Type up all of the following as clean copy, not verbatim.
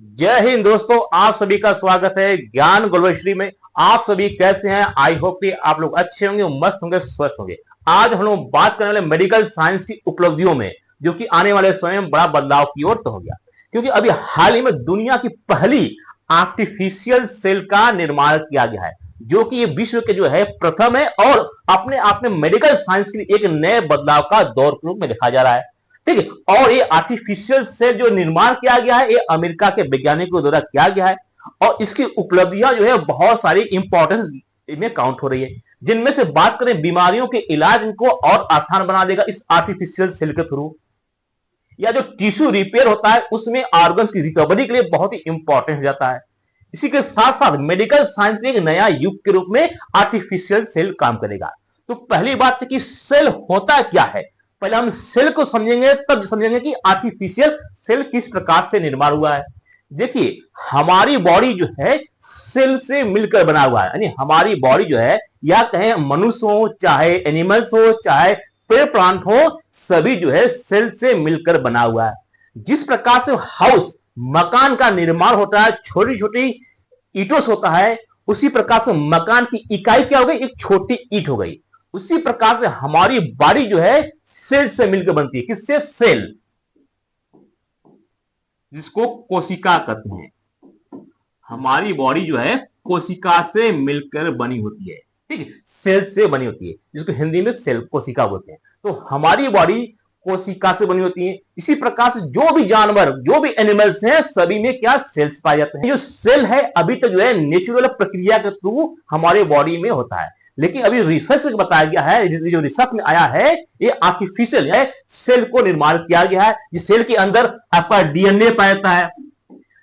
जय हिंद दोस्तों, आप सभी का स्वागत है ज्ञान ग्लोबल में। आप सभी कैसे हैं? आई होप कि आप लोग अच्छे होंगे, मस्त होंगे, स्वस्थ होंगे। आज हम लोग बात करने वाले मेडिकल साइंस की उपलब्धियों में, जो कि आने वाले समय में बड़ा बदलाव की ओर तो हो गया, क्योंकि अभी हाल ही में दुनिया की पहली आर्टिफिशियल सेल का निर्माण किया गया है, जो कि ये विश्व के जो है प्रथम है और अपने आप में मेडिकल साइंस के लिए एक नए बदलाव का दौर के रूप में देखा जा रहा है। ठीक है। और ये आर्टिफिशियल सेल जो निर्माण किया गया है, ये अमेरिका के वैज्ञानिकों द्वारा किया गया है और इसकी उपलब्धियां जो है बहुत सारी इंपॉर्टेंस में काउंट हो रही है, जिनमें से बात करें बीमारियों के इलाज को और आसान बना देगा इस आर्टिफिशियल सेल के थ्रू, या जो टिश्यू रिपेयर होता है उसमें ऑर्गन्स की रिकवरी के लिए बहुत ही इंपॉर्टेंट हो जाता है। इसी के साथ साथ मेडिकल साइंस के एक नया युग के रूप में आर्टिफिशियल सेल काम करेगा। तो पहली बात है कि सेल होता क्या है। पहले हम सेल को समझेंगे, तब समझेंगे कि आर्टिफिशियल सेल किस प्रकार से निर्माण हुआ है। देखिए, हमारी बॉडी जो है सेल से मिलकर बना हुआ है, यानी हमारी बॉडी जो है, या कहें मनुष्य हो, चाहे एनिमल्स हो, चाहे पेड़ प्लांट हो, सभी जो है सेल से मिलकर बना हुआ है। जिस प्रकार से हाउस मकान का निर्माण होता है, छोटी छोटी ईंटों से होता है, उसी प्रकार से मकान की इकाई क्या हो गई? एक छोटी ईंट हो गई। उसी प्रकार से हमारी बॉडी जो है सेल से मिलकर बनती है। किससे? सेल, जिसको कोशिका कहते हैं। हमारी बॉडी जो है कोशिका से मिलकर बनी होती है। ठीक है, सेल से बनी होती है, जिसको हिंदी में सेल कोशिका बोलते हैं। तो हमारी बॉडी कोशिका से बनी होती है। इसी प्रकार से जो भी जानवर, जो भी एनिमल्स हैं, सभी में क्या? सेल्स पाए जाते हैं। जो सेल है अभी तक जो है नेचुरल प्रक्रिया के थ्रू हमारे बॉडी में होता है, लेकिन अभी रिसर्च में बताया गया है, जो रिसर्च में आया है, ये आर्टिफिशियल है सेल को निर्माण किया गया है। जिस सेल के अंदर आपका डीएनए पाया जाता है,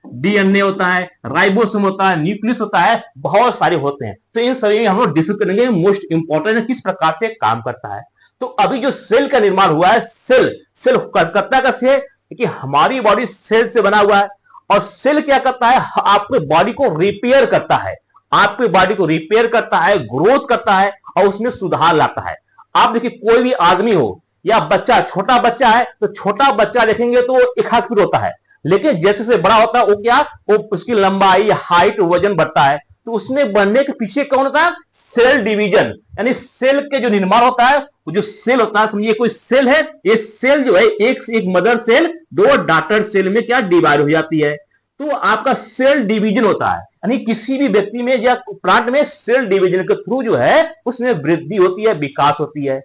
डीएनए होता है, राइबोसोम होता है, न्यूक्लियस होता है, बहुत सारे होते हैं। तो इन सभी हम लोग डिस्कस करेंगे मोस्ट इंपॉर्टेंट किस प्रकार से काम करता है। तो अभी जो सेल का निर्माण हुआ है, सेल सेल करता कैसे है कि हमारी बॉडी सेल से बना हुआ है, और सेल क्या करता है? आपके बॉडी को रिपेयर करता है, आपके बॉडी को रिपेयर करता है, ग्रोथ करता है और उसमें सुधार लाता है। आप देखिए, कोई भी आदमी हो या बच्चा, छोटा बच्चा है तो छोटा बच्चा देखेंगे तो एक हाथ फिट होता है, लेकिन जैसे से बड़ा होता है वो क्या, वो उसकी लंबाई, हाइट, वजन बढ़ता है। तो उसमें बढ़ने के पीछे कौन होता है? सेल डिवीजन, यानी सेल के जो निर्माण होता है, वो जो सेल होता है, समझिए कोई सेल है, ये सेल जो है एक से एक मदर सेल, दो डॉटर सेल में क्या डिवाइड हो जाती है। तो आपका सेल डिवीजन होता है, यानी किसी भी व्यक्ति में या प्लांट में सेल डिवीजन के थ्रू जो है उसमें वृद्धि होती है, विकास होती है।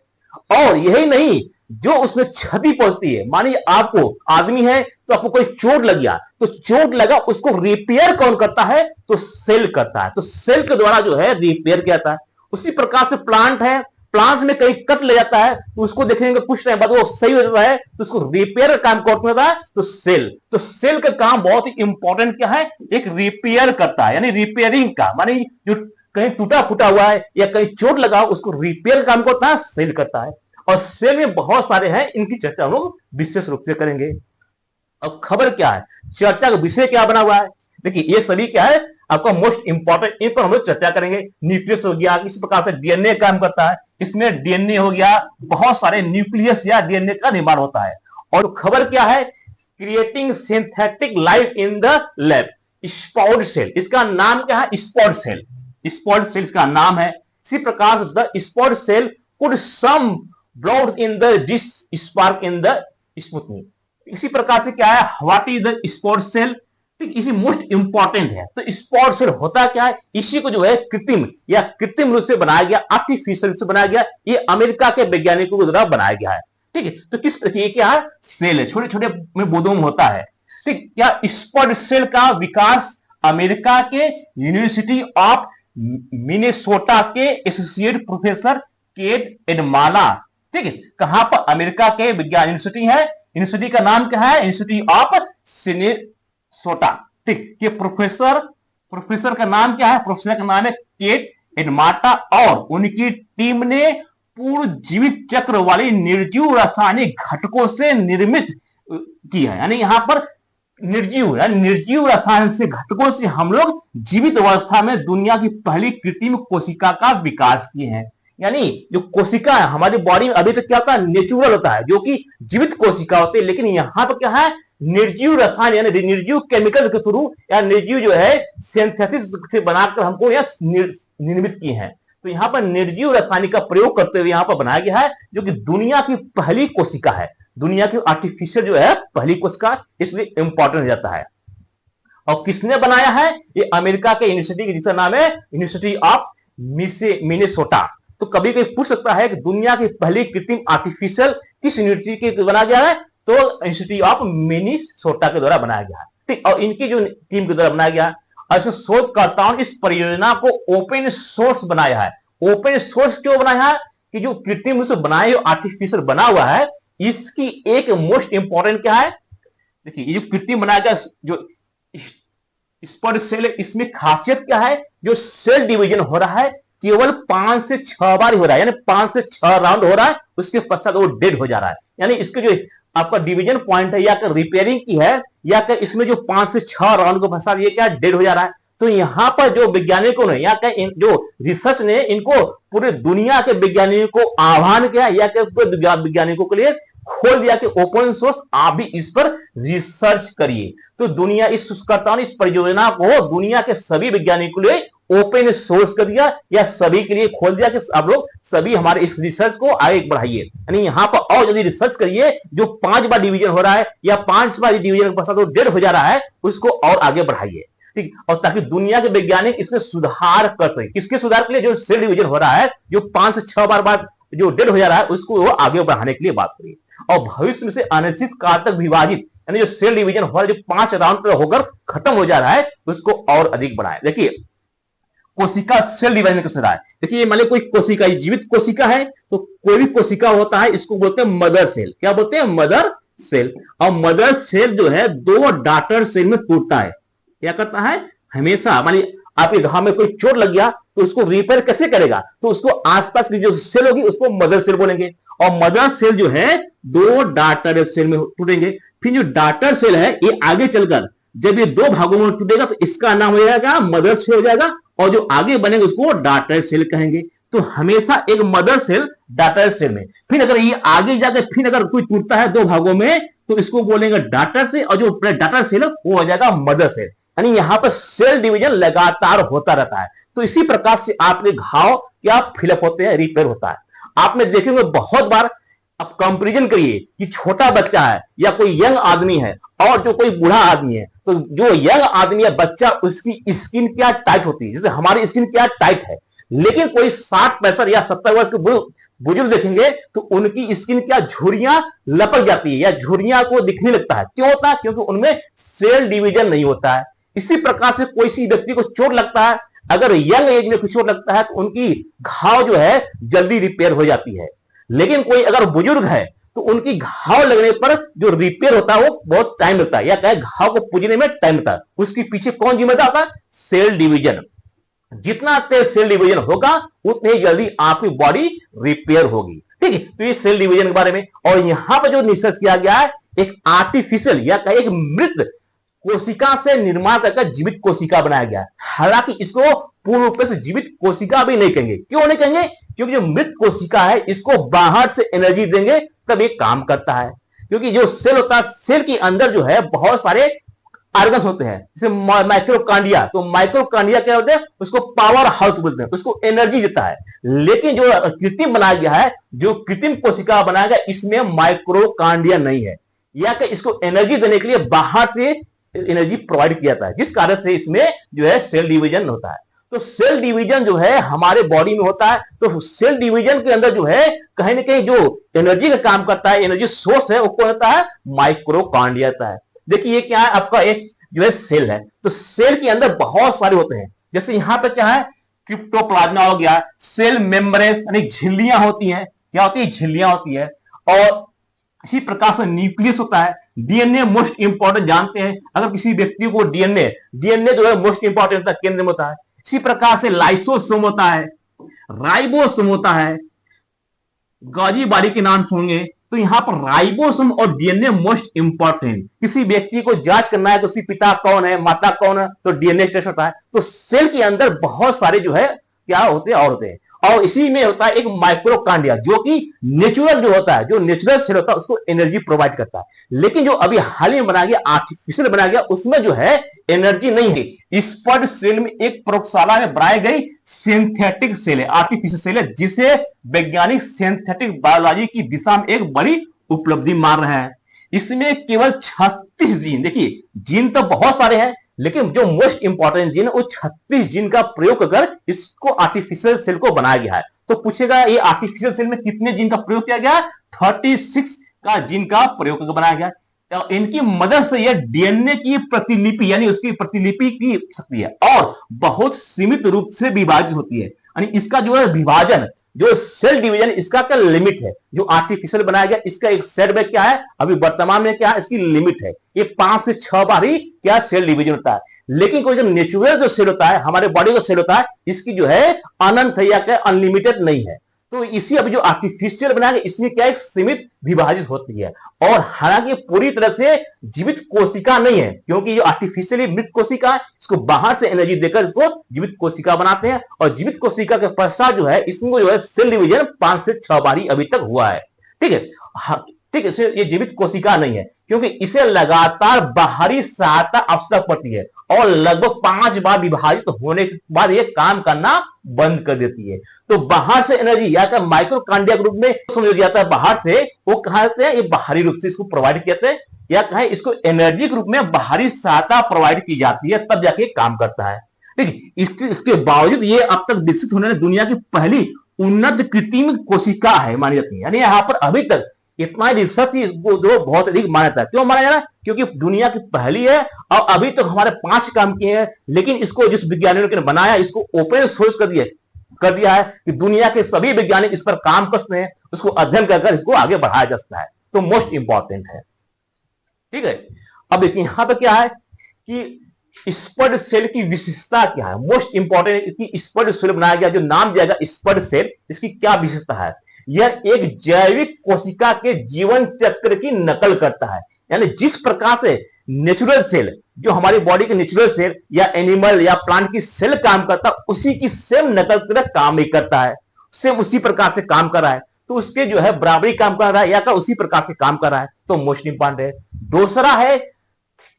और यही नहीं, जो उसमें क्षति पहुंचती है, मानिए आपको, आदमी है तो आपको कोई चोट लग गया, तो चोट लगा, उसको रिपेयर कौन करता है? तो सेल करता है। तो सेल के द्वारा जो है रिपेयर किया जाता है। उसी प्रकार से प्लांट है, प्लांट में कहीं कट ले जाता है तो उसको देखेंगे कुछ टाइम बाद वो सही हो जाता है, तो उसको रिपेयर का काम कौन करता है? तो सेल। तो सेल का काम बहुत ही इंपॉर्टेंट क्या है? एक रिपेयर करता है, यानी रिपेयरिंग का, मानी जो कहीं टूटा फूटा हुआ है या कहीं चोट लगा, उसको रिपेयर काम करता है, सेल करता है। और सेल में बहुत सारे हैं, इनकी चर्चा हम लोग विशेष रूप से करेंगे। अब खबर क्या है, चर्चा का विषय क्या बना हुआ है? देखिए, ये सभी क्या है आपका मोस्ट इंपॉर्टेंट, इन पर हम लोग चर्चा करेंगे। न्यूक्लियस हो गया, इस प्रकार से डीएनए काम करता है, इसमें डीएनए हो गया, बहुत सारे न्यूक्लियस या डीएनए का निर्माण होता है। और खबर क्या है? Creating synthetic life in the lab, spot cell, इसका नाम क्या है? स्पॉट सेल, स्पॉट सेल इसका नाम है। इसी प्रकार the spot cell could some blood in the this spark in the Sputnik. इसी प्रकार से क्या है? What is the spot cell? ठीक, इसी मोस्ट इंपॉर्टेंट है। तो स्पॉट सेल होता क्या है? इसी को जो है कृत्रिम या कृत्रिम रूप से बनाया गया, आर्टिफिशियल रूप से बनाया गया, ये अमेरिका के वैज्ञानिकों के द्वारा बनाया गया है। ठीक है, तो किस प्रकार क्या है? सेल है, छोटे छोटे में बूंदों में होता है। ठीक, क्या स्पॉट सेल का विकास अमेरिका के यूनिवर्सिटी ऑफ मिनेसोटा के एसोसिएट प्रोफेसर केट एडमाला, ठीक है, कहां पर? अमेरिका के विज्ञान यूनिवर्सिटी है, यूनिवर्सिटी का नाम क्या है? University of Minnesota. ठीक, ये प्रोफेसर का नाम क्या है? प्रोफेसर का नाम है केट एडमाटा, और उनकी टीम ने पूर्ण जीवित चक्र वाली निर्जीव रासायनिक घटकों से निर्मित की है। यानी यहां पर निर्जीव रसायन से घटकों से हम लोग जीवित अवस्था में दुनिया की पहली कृत्रिम कोशिका का विकास किए हैं। यानी जो कोशिका है हमारी बॉडी में, अभी तक क्या होता है? नेचुरल होता है, जो कि जीवित कोशिका होती है, लेकिन यहां पर क्या है? निर्जीव रसायन यानी निर्जीव केमिकल के थ्रू या निर्जीव जो है सिंथेसिस से बनाकर हमको यह निर्मित किए हैं। तो यहाँ पर निर्जीव रसायन का प्रयोग करते हुए यहाँ पर बनाया गया है, जो कि दुनिया की पहली कोशिका है, दुनिया की आर्टिफिशियल जो है पहली कोशिका, इसलिए इंपॉर्टेंट हो जाता है। और किसने बनाया है? ये अमेरिका के यूनिवर्सिटी जिसका नाम है यूनिवर्सिटी ऑफ मिनेसोटा। तो कभी कोई पूछ सकता है कि दुनिया की पहली कृत्रिम आर्टिफिशियल किस यूनिवर्सिटी के बनाया गया है? तो यूनिवर्सिटी ऑफ मिनेसोटा के द्वारा बनाया गया है। ठीक, और इनकी जो टीम के द्वारा बनाया गया, और शोधकर्ताओं ने इस परियोजना को ओपन सोर्स बनाया है। ओपन सोर्स क्यों बनाया है? कि जो कृत्रिम रूप से बनाए हुए आर्टिफिशियल बना हुआ है, इसकी एक मोस्ट इंपॉर्टेंट क्या है? देखिए, ये जो कृत्रिम बनाया गया जो स्पर्श सेल है, इसमें खासियत क्या है? जो सेल डिवीजन हो रहा है केवल 5 से 6 बार हो रहा है, यानी 5 से 6 राउंड हो रहा है, उसके पश्चात वो डेड हो जा रहा है। यानी इसके जो आपका डिवीजन पॉइंट है या रिपेयरिंग की है, या इसमें जो 5 से 6 राउंड के पश्चात ये क्या डेड हो जा रहा है। तो यहाँ पर जो वैज्ञानिकों ने या जो रिसर्च ने इनको पूरे दुनिया के वैज्ञानिकों को आह्वान किया, या पूरे वैज्ञानिकों के लिए खोल दिया कि ओपन सोर्स आप भी इस पर रिसर्च करिए। तो दुनिया इस शोधकर्ताओं ने इस परियोजना को दुनिया के सभी वैज्ञानिकों के लिए ओपन सोर्स कर दिया, या सभी के लिए खोल दिया कि आप लोग सभी हमारे इस रिसर्च को आगे बढ़ाइए। यानी यहाँ पर और यदि रिसर्च करिए, जो 5 बार डिवीजन हो रहा है या 5 बार डिवीजन के पश्चात डेड हो जा रहा है, उसको और आगे बढ़ाइए। ठीक, और ताकि दुनिया के वैज्ञानिक इसमें सुधार कर सके। किसके सुधार के लिए? जो सेल डिवीजन हो रहा है, जो 5 से 6 बार जो डेड हो जा रहा है, उसको वो आगे बढ़ाने के लिए बात करिए। और भविष्य में से अनिश्चित काल तक विभाजित, यानी जो सेल डिवीजन हो रहा है, जो 5 राउंड पर होकर खत्म हो जा रहा है, उसको और अधिक बढ़ाए। देखिए, कोशिका सेल डिवीजन कैसे रहा है? देखिए, मान लीजिए कोई कोशिका जीवित कोशिका है, तो कोई भी कोशिका होता है, इसको बोलते हैं मदर सेल। क्या बोलते हैं? Mother cell. और मदर सेल जो है 2 डॉटर सेल में टूटता है। क्या करता है? हमेशा मान लीजिए आपके घाव में कोई चोट लग गया, तो उसको रिपेयर कैसे करेगा? तो उसको आसपास की जो सेल होगी उसको मदर सेल बोलेंगे। और मदर सेल जो है 2 डॉटर सेल में टूटेंगे। फिर जो डॉटर सेल है, ये आगे चलकर जब ये 2 भागों में टूटेगा, तो इसका नाम हो जाएगा मदर सेल हो जाएगा, और जो आगे बनेगा उसको डॉटर सेल कहेंगे। तो हमेशा एक मदर सेल डॉटर सेल में, फिर अगर ये आगे जाकर फिर अगर कोई टूटता है 2 भागों में, तो इसको बोलेंगे डॉटर सेल, और जो डॉटर सेल वो हो जाएगा मदर सेल। यानी यहां पर सेल डिवीजन लगातार होता रहता है। तो इसी प्रकार से आपके घाव क्या फिलअप होते हैं, रिपेयर होता है। आपने देखेंगे बहुत बार, आप कंपैरिजन करिए कि छोटा बच्चा है या कोई यंग आदमी है और जो कोई बूढ़ा आदमी है, तो जो यंग आदमी है बच्चा, उसकी स्किन क्या टाइट होती है, जैसे हमारी स्किन क्या टाइट है। लेकिन कोई 60, 65 या 70 वर्ष के बुजुर्ग देखेंगे तो उनकी स्किन क्या झुर्रियां लपक जाती है या झुर्रियां को दिखने लगता है। क्यों होता है? क्योंकि उनमें सेल डिवीजन नहीं होता है। इसी प्रकार से कोई सी व्यक्ति को चोट लगता है, अगर यंग एज में कुछ चोट लगता है, तो उनकी घाव जो है जल्दी रिपेयर हो जाती है। लेकिन कोई अगर बुजुर्ग है, तो उनकी घाव लगने पर जो रिपेयर होता है वो बहुत टाइम लगता है, या कहे घाव को पुजने में टाइम लगता है। उसके पीछे कौन जिम्मेदार होता है? Cell division. जितना तेज सेल डिवीजन होगा, उतनी जल्दी आपकी बॉडी रिपेयर होगी। ठीक है, तो ये सेल डिवीजन के बारे में। और यहां पर जो रिसर्च किया गया है, एक आर्टिफिशियल या कहे एक मृत कोशिका से निर्माण करके जीवित कोशिका बनाया गया है। हालांकि इसको पूर्ण रूप से जीवित कोशिका भी नहीं कहेंगे। क्यों नहीं कहेंगे? क्योंकि जो मृत कोशिका है, इसको बाहर से एनर्जी देंगे तब ये काम करता है। क्योंकि जो सेल होता है, सेल के अंदर जो है बहुत सारे ऑर्गन्स होते हैं, जैसे माइक्रोकांडिया। तो माइक्रोकांडिया क्या होते हैं? उसको पावर हाउस बोलते हैं, उसको एनर्जी देता है। लेकिन जो कृत्रिम बनाया गया है, जो कृत्रिम कोशिका बनाया गया, इसमें माइक्रोकांडिया नहीं है, या कि इसको एनर्जी देने के लिए बाहर से एनर्जी प्रोवाइड किया जाता है, जिस कारण से इसमें जो है सेल डिवीजन होता है। तो सेल डिवीजन जो है हमारे बॉडी में होता है। तो सेल डिवीजन के अंदर जो है कहीं ना कहीं जो एनर्जी का काम करता है, एनर्जी सोर्स है, वो कौन होता है? माइक्रोकांडिया होता है। देखिए, ये क्या है? आपका एक जो है सेल है। तो सेल के अंदर बहुत सारे होते हैं, जैसे यहां पर क्या है? क्रिप्टोप्लाज्मा हो गया, सेल मेम्ब्रेन यानी झिल्लियां होती हैं। क्या होती है? झिल्लियां होती है। और इसी प्रकार से न्यूक्लियस होता है। डीएनए मोस्ट इंपॉर्टेंट, जानते हैं अगर किसी व्यक्ति को डीएनए जो है मोस्ट इंपॉर्टेंट होता है, केंद्र में होता है। इसी प्रकार से लाइसोसोम होता है, राइबोसोम होता है, गाजी बारी के नाम सुनेंगे। तो यहां पर राइबोसोम और डीएनए मोस्ट इंपॉर्टेंट। किसी व्यक्ति को जांच करना है तो उसकी पिता कौन है, माता कौन है, तो डीएनए टेस्ट होता है। तो सेल के अंदर बहुत सारे जो है क्या होते हैं और होते हैं। और इसी में होता है एक माइक्रोकांडिया, जो कि नेचुरल जो होता है, जो नेचुरल सेल होता है उसको एनर्जी प्रोवाइड करता है। लेकिन जो अभी हाल ही में बनाया गया, आर्टिफिशियल बनाया गया, उसमें जो है एनर्जी नहीं है। स्पर्ड सेल में एक प्रयोगशाला में बनाई गई सिंथेटिक सेल है, आर्टिफिशियल सेल है, जिसे वैज्ञानिक सिंथेटिक बायोलॉजी की दिशा में एक बड़ी उपलब्धि मान रहे हैं। इसमें केवल 36 जीन, देखिए जीन तो बहुत सारे हैं, लेकिन जो मोस्ट इंपॉर्टेंट जीन है वो 36 जीन का प्रयोग कर इसको आर्टिफिशियल सेल को बनाया गया है। तो पूछेगा ये आर्टिफिशियल सेल में कितने जीन का प्रयोग किया गया? 36 का जीन का प्रयोग करके बनाया गया। तो इनकी मदद से यह डीएनए की प्रतिलिपि यानी उसकी प्रतिलिपि की सकती है और बहुत सीमित रूप से विभाजित होती है। यानी इसका जो है विभाजन, जो सेल डिवीजन, इसका क्या लिमिट है। जो आर्टिफिशियल बनाया गया इसका एक सेटबैक क्या है, अभी वर्तमान में क्या है, इसकी लिमिट है, ये 5 से 6 बार ही क्या सेल डिवीजन होता है। लेकिन कोई जो नेचुरल जो सेल होता है, हमारे बॉडी का सेल होता है, इसकी जो है अनंत है या क्या अनलिमिटेड नहीं है। तो इसी अभी जो आर्टिफिशियल बनाया गया इसमें क्या एक सीमित विभाजित होती है, और हालांकि पूरी तरह से जीवित कोशिका नहीं है, क्योंकि जो आर्टिफिशियली मृत कोशिका है इसको बाहर से एनर्जी देकर इसको जीवित कोशिका बनाते हैं, और जीवित कोशिका के पश्चात जो है इसमें जो है सेल डिवीजन 5 से 6 बार ही अभी तक हुआ है। ठीक है, ठीक है, ये जीवित कोशिका नहीं है, क्योंकि इसे लगातार बाहरी सहायता आवश्यक पड़ती है और लगभग 5 बार विभाजित होने के बाद ये काम करना बंद कर देती है। तो बाहर से एनर्जी या माइक्रोकांडिया के रूप में समझा जाता है, बाहर से वो कहते हैं ये बाहरी रूप से इसको प्रोवाइड किया है, या कहें इसको एनर्जी के रूप में बाहरी सहायता प्रोवाइड की जाती है, तब जाके काम करता है। ठीक, इसके बावजूद ये अब तक विकसित होने वाली दुनिया की पहली उन्नत कृत्रिम कोशिका है मानी जाती है। यानी यहाँ पर अभी तक इतना रिसर्च इसको बहुत अधिक मान्यता है। क्यों माना जा रहा है? क्योंकि दुनिया की पहली है और अभी तक हमारे 5 काम किए हैं, लेकिन इसको जिस वैज्ञानिकों ने बनाया इसको ओपन सोर्स कर दिया है कि दुनिया के सभी वैज्ञानिक इस पर काम कर सकते हैं, उसको अध्ययन कर इसको आगे बढ़ाया जा सकता है। तो मोस्ट इंपॉर्टेंट है। ठीक है, अब देखिए यहां पर क्या है कि स्पर्ड सेल की विशेषता क्या है। मोस्ट इंपॉर्टेंट इसकी स्पर्ड सेल बनाया गया, जो नाम दिया गया स्पर्ड सेल, इसकी क्या विशेषता है? यह एक जैविक कोशिका के जीवन चक्र की नकल करता है। यानी जिस प्रकार से नेचुरल सेल, जो हमारी बॉडी के नेचुरल सेल या एनिमल या प्लांट की सेल काम करता है, उसी की सेम नकल की तरह काम ही करता है, सेम उसी प्रकार से काम कर रहा है। तो उसके जो है बराबरी काम कर रहा है या उसी प्रकार से काम कर रहा है। तो मोस्ट इंपॉर्टेंट है। दूसरा है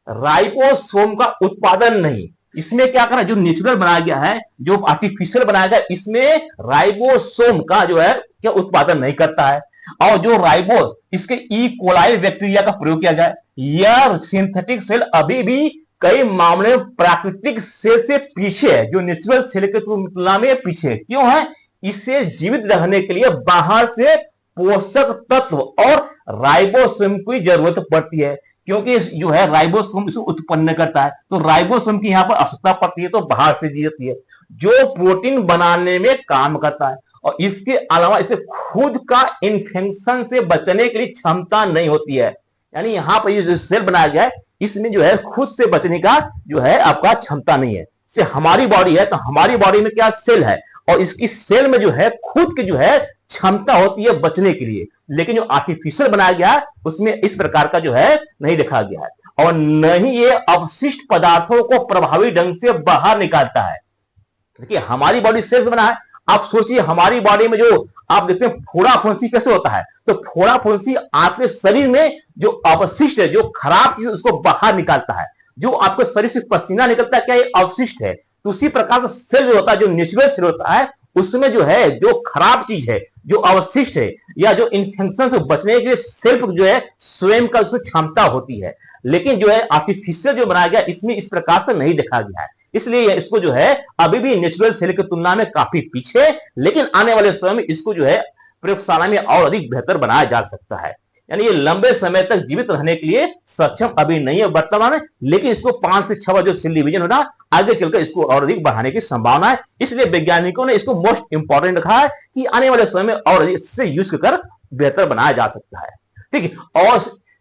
राइबोसोम का उत्पादन नहीं। इसमें क्या करना है, जो नेचुरल बनाया गया है, जो आर्टिफिशियल बनाया गया, इसमें राइबोसोम का जो है क्या उत्पादन नहीं करता है। और जो राइबो इसके ई कोलाई बैक्टीरिया का प्रयोग किया जाए, यह सिंथेटिक सेल अभी भी कई मामले में प्राकृतिक सेल से पीछे है, जो नेचुरल सेल के तुलना में पीछे। क्यों है? इसे जीवित रहने के लिए बाहर से पोषक तत्व और राइबोसोम की जरूरत पड़ती है, क्योंकि जो है राइबोसोम इसे उत्पन्न करता है। तो राइबोसोम की यहां पर आवश्यकता पड़ती है, तो बाहर से दी जाती है, जो प्रोटीन बनाने में काम करता है। और इसके अलावा इसे खुद का इन्फेक्शन से बचने के लिए क्षमता नहीं होती है। यानी यहां पर ये जो सेल बनाया गया है इसमें जो है खुद से बचने का जो है आपका क्षमता नहीं है। से हमारी बॉडी है, तो हमारी बॉडी में क्या सेल है, और इसकी सेल में जो है खुद की जो है क्षमता होती है बचने के लिए। लेकिन जो आर्टिफिशियल बनाया गया उसमें इस प्रकार का जो है नहीं देखा गया है, और न ही ये अवशिष्ट पदार्थों को प्रभावी ढंग से बाहर निकालता है। देखिए हमारी बॉडी सेल्स बना है, आप सोचिए हमारी बॉडी में जो आप देखते हैं फोड़ा फुंसी कैसे होता है, तो फोड़ा फुंसी आपके शरीर में जो अवशिष्ट है, जो खराब चीज उसको बाहर निकालता है। जो आपके शरीर से पसीना निकलता है, क्या ये अवशिष्ट है? तो उसी प्रकार से सेल जो होता है, जो नेचुरल सेल होता है, उसमें जो है जो खराब चीज है, जो अवशिष्ट है, या जो इन्फेक्शन से बचने के लिए सेल्फ जो है स्वयं का उसमें क्षमता होती है। लेकिन जो है आर्टिफिशियल जो बनाया गया इसमें इस प्रकार से नहीं देखा गया है, इसलिए इसको जो है अभी भी नेचुरल सेल की तुलना में काफी पीछे। लेकिन आने वाले समय में इसको जो है प्रयोगशाला में और अधिक बेहतर बनाया जा सकता है। यानी ये लंबे समय तक जीवित रहने के लिए सक्षम अभी नहीं है वर्तमान में, लेकिन इसको 5 से 6 बार जो सेल डिवीजन होना आगे चलकर इसको और अधिक बढ़ाने की संभावना है। इसलिए वैज्ञानिकों ने इसको मोस्ट इंपॉर्टेंट रखा है कि आने वाले समय में और इससे यूज कर बेहतर बनाया जा सकता है। ठीक है, और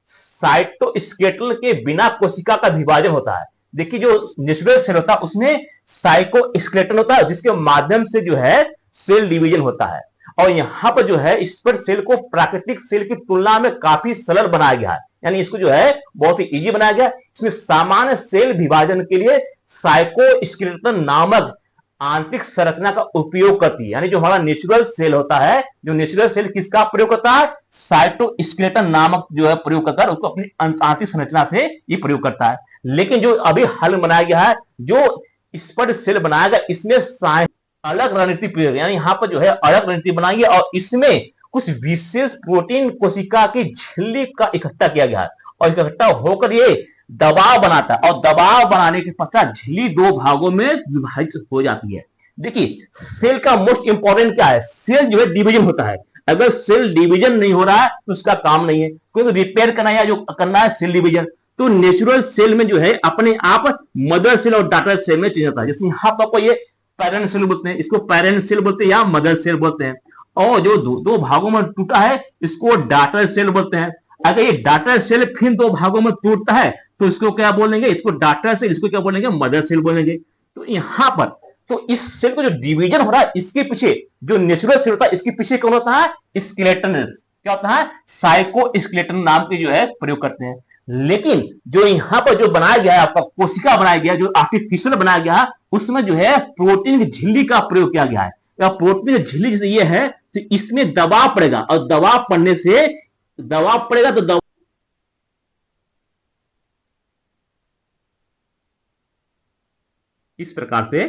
साइटोस्केलेटल के बिना कोशिका का विभाजन होता है। देखिए जो नेचुरल सेल होता है उसमें साइटोस्केलेटन होता है, जिसके माध्यम से जो है सेल डिवीजन होता है। और यहां पर जो है स्पर्ड सेल को प्राकृतिक सेल की तुलना में काफी सरल बनाया गया है, यानी इसको जो है बहुत ही इजी बनाया गया। इसमें सामान्य सेल विभाजन के लिए साइटोस्केलेटन नामक आंतरिक संरचना का उपयोग करती है। यानी जो हमारा नेचुरल सेल होता है, जो नेचुरल सेल किसका प्रयोग करता है, साइटोस्केलेटन नामक जो है प्रयोग करता है, उसको अपनी आंतरिक संरचना से ये प्रयोग करता है। लेकिन जो अभी हाल में बनाया गया है, जो स्पड सेल बनाया गया, इसमें अलग रणनीति प्रयोग, यानी यहाँ पर जो है अलग रणनीति बनाई है और इसमें कुछ विशेष प्रोटीन कोशिका की झिल्ली का इकट्ठा किया गया है और इकट्ठा होकर ये दबाव बनाता है और दबाव बनाने के पश्चात झिल्ली दो भागों में विभाजित हो जाती है। देखिए सेल का मोस्ट इंपॉर्टेंट क्या है, सेल जो है डिवीजन होता है। अगर सेल डिवीजन नहीं हो रहा है तो उसका काम नहीं है, क्योंकि रिपेयर करना है, जो करना है सेल डिवीजन। तो नेचुरल सेल में जो है अपने आप मदर सेल और डाटर सेल में चेंज होता है। जैसे यहाँ पर ये पेरेंट सेल बोलते हैं, इसको पेरेंट सेल बोलते हैं या मदर सेल बोलते हैं, और जो दो भागों में टूटा है इसको डाटर सेल बोलते हैं। अगर ये डाटर सेल फिर दो भागों में टूटता है तो इसको क्या बोलेंगे, इसको डाटर सेल, इसको क्या बोलेंगे, मदर सेल बोलेंगे। तो यहां पर तो इस सेल को जो डिवीजन हो रहा है इसके पीछे जो नेचुरल सेल होता है इसके पीछे कौन होता है, स्केलेटन। क्या होता है, साइकोस्केलेटन नाम के जो है प्रयोग करते हैं। लेकिन जो यहां पर जो बनाया गया है आपका कोशिका बनाया गया, जो आर्टिफिशियल बनाया गया है, उसमें जो है प्रोटीन की झिल्ली का प्रयोग किया गया है। या प्रोटीन की झिल्ली जैसे ये है तो इसमें दबाव पड़ेगा और दबाव पड़ने से दबाव पड़ेगा तो इस प्रकार से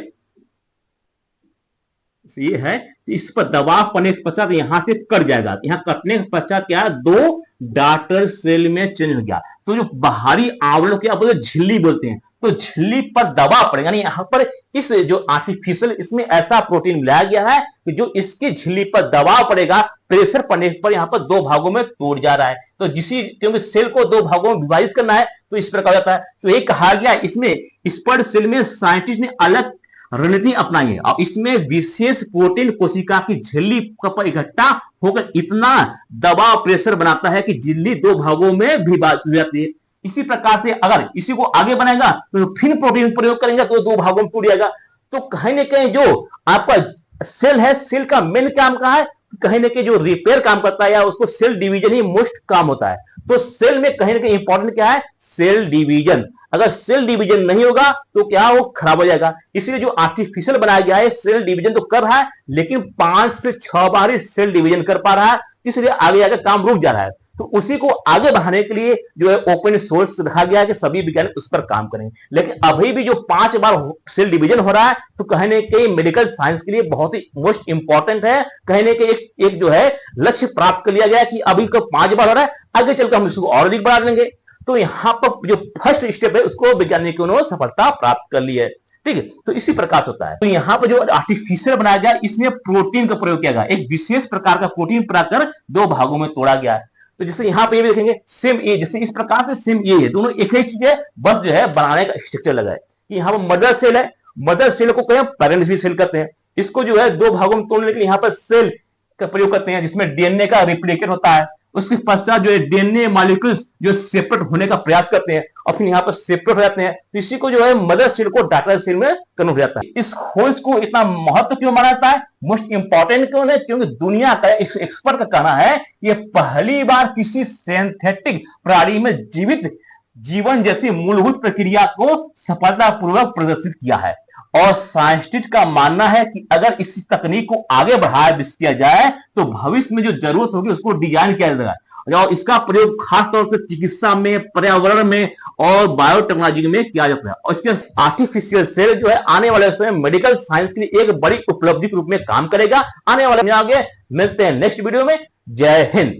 ये है, इस पर दबाव पड़ने के पश्चात यहां से कट जाएगा। यहां कटने के पश्चात क्या है, दो डाटर सेल में चेंज हो गया। तो जो बाहरी आवरण क्या बोलते हैं, झिल्ली बोलते हैं। तो झिल्ली पर दबाव पड़ेगा, यानी यहां पर इस जो आर्टिफिशियल इसमें ऐसा प्रोटीन मिलाया गया है कि जो इसकी झिल्ली पर दबाव पड़ेगा, प्रेशर पड़ने पर यहां पर दो भागों में तोड़ जा रहा है। तो क्योंकि सेल को दो भागों में विभाजित करना है तो इस प्रकार होता है। तो एक कहा गया इसमें स्पर्ड सेल में साइंटिस्ट ने अलग रणनीति अपनाई है और इसमें विशेष प्रोटीन कोशिका की झिल्ली पर इकट्ठा होकर इतना दबाव प्रेशर बनाता है कि झिल्ली दो भागों में विभाजित हो जाती है। इसी प्रकार से अगर इसी को आगे बनाएगा तो फिर प्रोटीन प्रयोग करेंगे तो दो भागों में टूट जाएगा। तो कहीं ना कहीं जो आपका सेल है, सेल का मेन काम कहां है, कहीं ना कहीं जो रिपेयर काम करता है या उसको सेल डिवीजन ही मोस्ट काम होता है। तो सेल में कहीं ना कहीं इंपॉर्टेंट क्या है, सेल डिवीजन। अगर सेल डिवीजन नहीं होगा तो क्या वो खराब हो जाएगा। इसलिए जो आर्टिफिशियल बनाया गया है सेल डिवीजन तो कर रहा है लेकिन 5 से 6 बार ही सेल डिवीजन कर पा रहा है, इसलिए आगे जाकर काम रुक जा रहा है। तो उसी को आगे बढ़ाने के लिए जो है ओपन सोर्स रखा गया है कि सभी वैज्ञानिक उस पर काम करें। लेकिन अभी भी जो 5 बार सेल डिवीजन हो रहा है तो कहीं ना कहीं मेडिकल साइंस के लिए बहुत ही मोस्ट इंपॉर्टेंट है। कहीं ना कहीं एक जो है लक्ष्य प्राप्त कर लिया गया कि अभी को 5 बार हो रहा है, आगे चलकर हम इसको और अधिक बढ़ा देंगे। तो यहां पर जो फर्स्ट स्टेप है उसको वैज्ञानिकों ने सफलता प्राप्त कर ली है। ठीक है, तो इसी प्रकार से होता है। तो यहां पर जो आर्टिफिशियल बनाया गया इसमें प्रोटीन का प्रयोग किया गया, एक विशेष प्रकार का प्रोटीन बनाकर दो भागों में तोड़ा गया है। तो जैसे यहां पे ये भी देखेंगे सेम ये, जैसे इस प्रकार से सेम ये है, दोनों एक ही चीज है, बस जो है बनाने का स्ट्रक्चर लगा है। यहाँ पर मदर सेल है, मदर सेल को कहें पेरेंट्स भी सेल कहते हैं। इसको जो है दो भागों में तोड़ने के लिए यहाँ पर सेल का प्रयोग करते हैं जिसमें डीएनए का रिप्लिकेट होता है। उसके पश्चात जो है डीएनए मॉलिक्यूल्स जो सेपरेट होने का प्रयास करते हैं और फिर यहाँ पर सेपरेट हो जाते हैं। तो इसी को जो है मदर सेल को डाटर सेल में कन्वर्ट हो जाता है। इस खोज को इतना महत्व क्यों माना जाता है, मोस्ट इंपॉर्टेंट क्यों है, क्योंकि दुनिया का एक्सपर्ट का कहना है ये पहली बार किसी सिंथेटिक प्राणी में जीवित जीवन जैसी मूलभूत प्रक्रिया को सफलतापूर्वक प्रदर्शित किया है। और साइंटिस्ट का मानना है कि अगर इस तकनीक को आगे बढ़ाया किया जाए तो भविष्य में जो जरूरत होगी उसको डिजाइन किया जाएगा और इसका प्रयोग खास तौर से चिकित्सा में, पर्यावरण में और बायोटेक्नोलॉजी में किया जाता है। और इसके आर्टिफिशियल सेल जो है आने वाले समय मेडिकल साइंस के लिए एक बड़ी उपलब्धि के रूप में काम करेगा। आने वाले आगे मिलते हैं नेक्स्ट वीडियो में। जय हिंद।